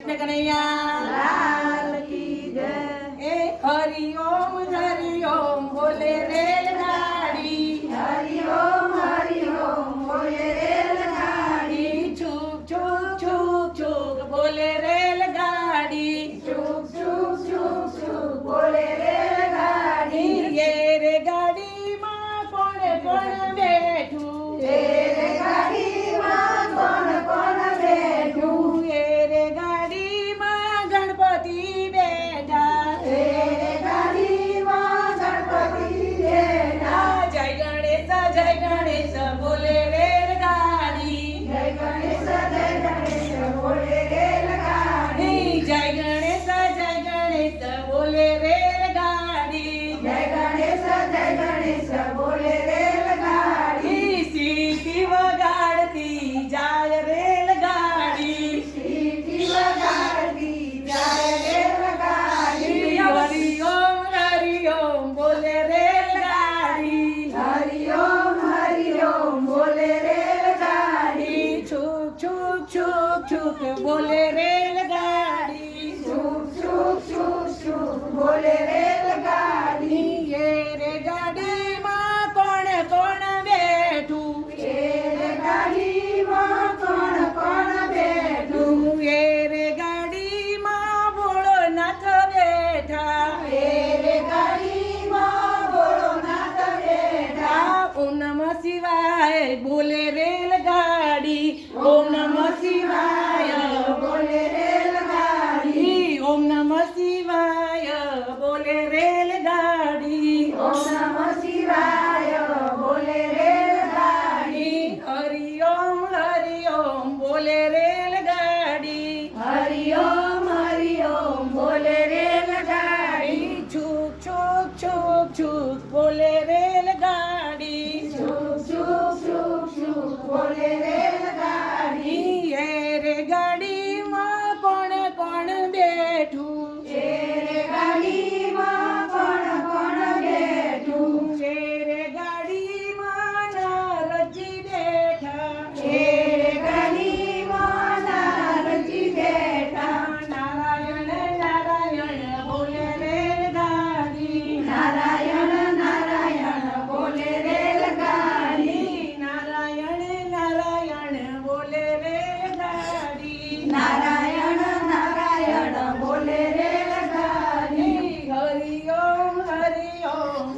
કૃષ્ણ કનૈયા લાલ કી જય. એ હરિ ઓમ બોલે રેલગાડી હરિ ઓમ બોલે રેલગાડી. છૂક છૂક છૂક છૂક બોલે રેલગાડી છૂક છૂક છૂક છૂક બોલે રેલગાડી. એ રે ગાડીમાં કોણ કોણ બેઠું એ રેલગાડીમાં કોણ કોણ બેઠું. એ રે ગાડીમાં ગણપતિ બેઠા એ રેલગાડીમાં ગણપતિ બેઠા. જય ગણેશ બોલે રેલગાડી જય ગણેશ બોલે રેલગાડી. જય ગણેશ બોલે રેલગાડી જય ગણેશ બોલે રેલગાડી. સીટી વગાડતી જાય રેલગાડી સીટી વગાડતી જાય રેલગાડી. હરિ ઓમ બોલે રેલગાડી હરિ ઓમ બોલે રેલગાડી. છૂક છૂક છૂક છૂક બોલે રેલગાડી છૂક છૂક છૂક છૂક બોલે રેલગાડી. એ રે ગાડીમાં કોણ કોણ બેઠું એ રેલગાડીમાં કોણ કોણ બેઠું. એ રે ગાડીમાં ભોળોનાથ બેઠા એ રેલગાડીમાં ભોળોનાથ બેઠા. ઓમ નમઃ શિવાય બોલે રેલગાડી ઓમ નમઃ શિવાય બોલે રેલગાડી. ઓમ નમઃ શિવાય બોલે રેલગાડી ઓમ નમઃ શિવાય બોલે રેલગાડી. હરિ ઓમ બોલે રેલગાડી હરિ ઓમ બોલે રેલગાડી. છૂક છૂક છૂક છૂક બોલે રેલગાડી છૂક છૂક છૂક છૂક બોલે રેલગાડી. એ રે ગાડીમાં કોણ કોણ બેઠું એ રેલગાડીમાં કોણ કોણ બેઠું. એ રે ગાડીમાં નારદજી બેઠા એ રેલગાડીમાં નારદજી બેઠા. નારાયણ નારાયણ બોલે રેલગાડી નારાયણ નારાયણ બોલે રેલગાડી. નારાયણ નારાયણ બોલે રેલગાડી નારાયણ નારાયણ બોલે રેલગાડી. હરિ ઓમ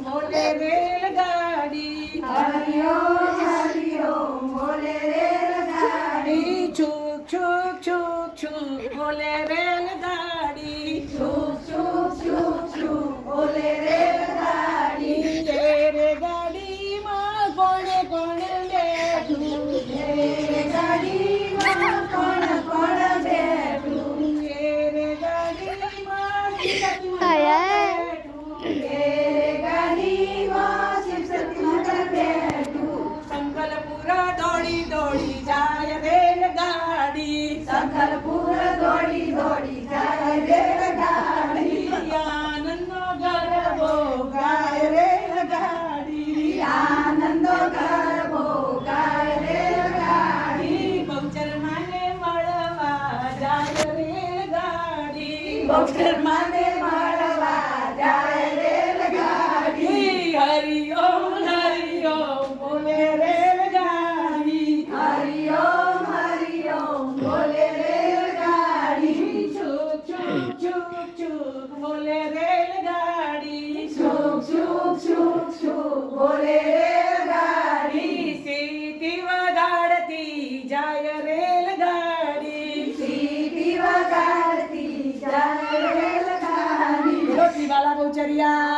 બોલે રેલગાડી હરિ ઓમ બોલે રેલગાડી. છૂક છૂક છૂક છૂક બોલે રેલગાડી છૂક છૂક છૂક છૂક બોલે રેલગાડી. એ રે ગાડીમાં કોણ કોણ બેઠું એ રેલગાડીમાં કોણ કોણ બેઠું. એ રે ગાડીમાં બેઠું એ રેલગાડીમાં શિવસતી બેઠું. સંકલપુર દોડી દોડી જાય રેલગાડી સંકલપુર દોડી દોડી જાય રેલગાડી. આનંદનો ગરબો ગાય રેલગાડી આનંદો ગરબો ગાય રેલગાડી. બહુચર માને મળવા જાય રેલગાડી બહુચર માને મળવા જાય રેલગાડી. હરિ ઓમ બોલે રેલગાડી હરિ ઓમ બોલે રેલગાડી. છૂક છૂક છૂક છૂક બોલે રેલગાડી છૂક છૂક છૂક છૂક બોલે રેલગાડી. સીટી વગાડતી જાય રેલગાડી સીટી વગાડતી જાય રેલગાડી. રોટલી વાલા બહુચરિયા